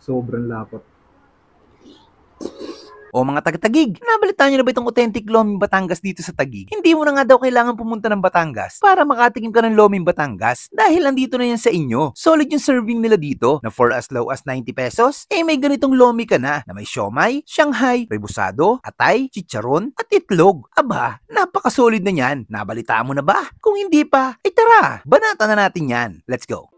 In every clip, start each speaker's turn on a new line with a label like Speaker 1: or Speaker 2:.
Speaker 1: Sobrang lapot.
Speaker 2: O mga taga-Taguig, nabalitaan nyo na ba itong authentic Loming Batangas dito sa Taguig? Hindi mo na nga daw kailangan pumunta ng Batangas para makatikim ka ng Loming Batangas dahil nandito na yan sa inyo. Solid yung serving nila dito na for as low as 90 pesos, may ganitong Lomi ka na may siomay, Shanghai, rebusado, atay, chicharon, at itlog. Aba, napakasolid na yan. Nabalitaan mo na ba? Kung hindi pa, ay tara, banata na natin yan. Let's go!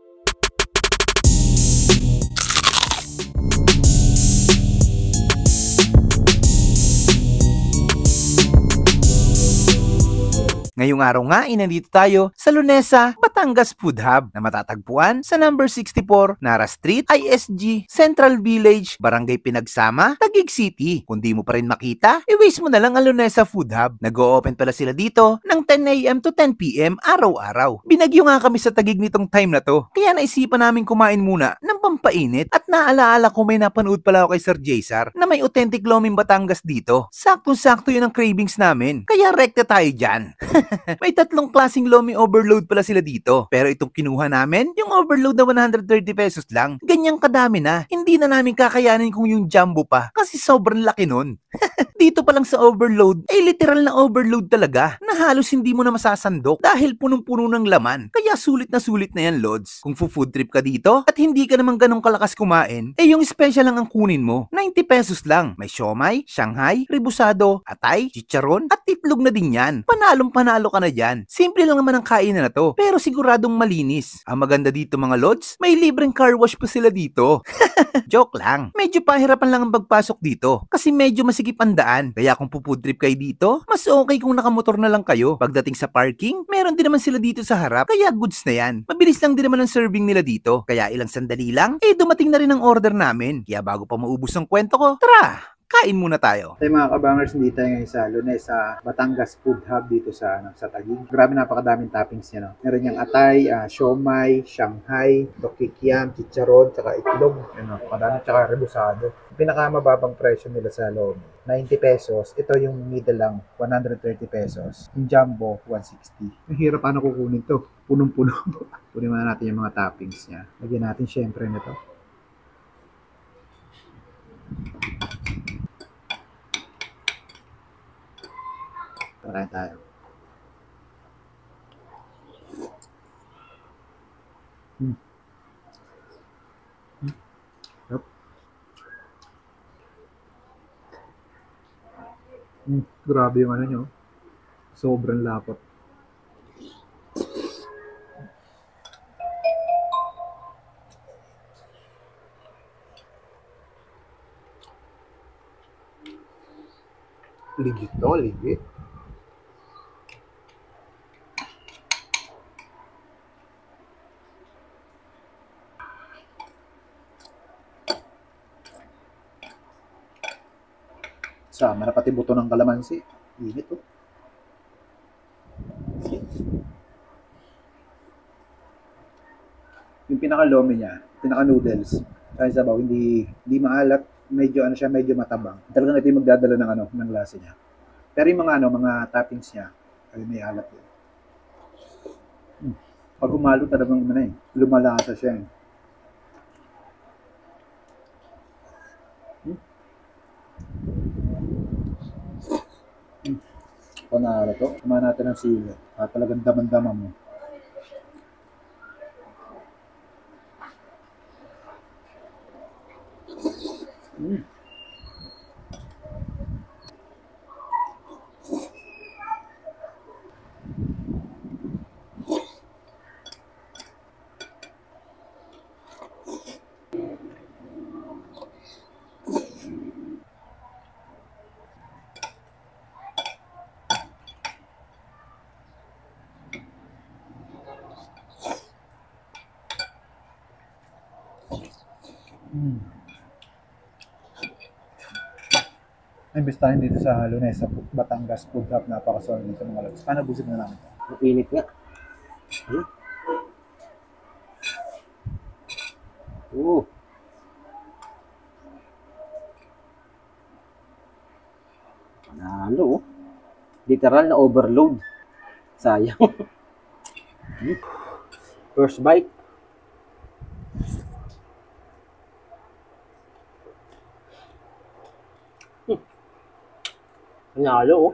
Speaker 2: Ngayong araw nga, nandito tayo sa Lunesa, Batangas Food Hub na matatagpuan sa number 64, Nara Street, ISG, Central Village, Barangay Pinagsama, Taguig City. Kung di mo pa rin makita, i-waste mo na lang ang Lunesa Food Hub. Nag-o-open pala sila dito ng 10 a.m. to 10 p.m. araw-araw. Binagyo nga kami sa Taguig nitong time na to, kaya naisipan namin kumain muna ng pampainit at naalaala ko may napanood pala ako kay Sir Jaysar na may authentic Loming Batangas dito. Saktong-sakto yun ang cravings namin, kaya rekta tayo dyan. May tatlong klaseng Lomi overload pala sila dito. Pero itong kinuha namin, yung overload na 130 pesos lang, ganyang kadami na. Hindi na namin kakayanin kung yung jumbo pa kasi sobrang laki nun. Dito pa lang sa overload, literal na overload talaga na halos hindi mo na masasandok dahil punong-puno ng laman. Kaya sulit na yan, Lods. Kung food trip ka dito at hindi ka naman ganong kalakas kumain, yung special lang ang kunin mo. 90 pesos lang. May siomay, Shanghai, rebusado, atay, chicharon, at itlog na din yan. Panalong-panalo ka na dyan. Simple lang naman ang kainan na to, pero siguradong malinis. Ang maganda dito mga Lods, may libreng car wash pa sila dito. Joke lang. Medyo pahirapan lang ang pagpasok dito kasi medyo masikip ang daan. Kaya kung food trip kayo dito, mas okay kung nakamotor na lang kayo. Pagdating sa parking, meron din naman sila dito sa harap. Kaya goods na yan. Mabilis lang din naman ang serving nila dito. Kaya ilang sandali lang, dumating na rin ang order namin. Kaya bago pa maubos ang kwento ko, tara! Kain muna tayo.
Speaker 1: Tayo mga kabangers, hindi tayo ngayon sa Lunesa, Batangas Food Hub dito sa Taguig. Grabe, napakadaming toppings niya. No? Meron yung atay, siomay, Shanghai, tokikiam, chicharon, tsaka itlog. Napakadami, tsaka rebusado. Pinakamababang presyo nila sa loob, 90 pesos. Ito yung middle lang, 130 pesos. Yung jumbo, 160. Ang hirap paano kukunin to. Punong-puno. Kunin muna natin yung mga toppings niya. Lagyan natin syempre nito. Parahin tayo. Yep. Grabe yung ano nyo. Sobrang lapot. Legit to, legit. Sama na pati buto ng kalamansi. Init oh. Yung pinaka-lomi niya, pinaka-noodles, kaya sabaw, hindi maalat, medyo ano siya, medyo matabang. Talagang ito yung magdadala ng ano, ng lasa niya. Pero yung mga toppings niya, ay may alat yun. Pag humalo talagang lumalasa siya. Panalo to. Kumain natin ng sili. Talagang daman-daman mo. Imbes tayo dito sa Lunesa, Batangas Food Hub, napakasolid dito mga lods. Paano busog na namin?
Speaker 3: Init nga. Panalo. Literal na overload. Sayang. First bite. Panalo, oh.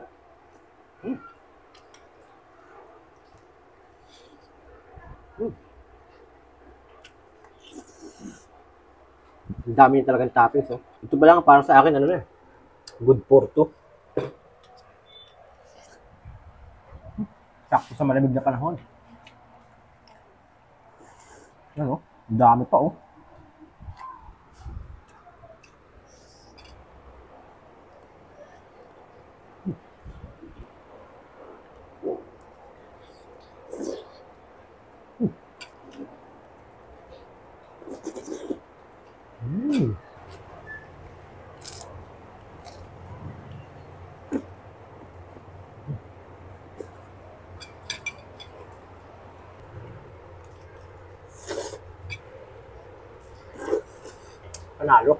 Speaker 3: Ang dami niya talagang toppings, oh. Ito ba lang parang sa akin, ano na, good for two. Sakto sa malamig na panahon. Ano? Ang dami pa, oh. Panalo.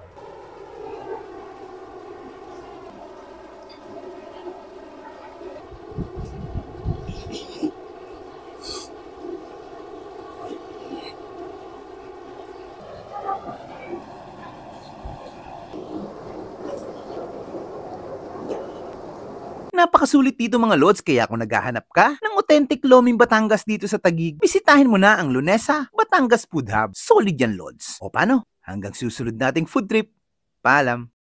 Speaker 2: Napakasulit dito mga lods, kaya kung naghahanap ka ng authentic Loming Batangas dito sa Taguig, bisitahin mo na ang Lunesa Batangas Food Hub. Solid yan lods. O paano? Hanggang susunod nating food trip. Paalam!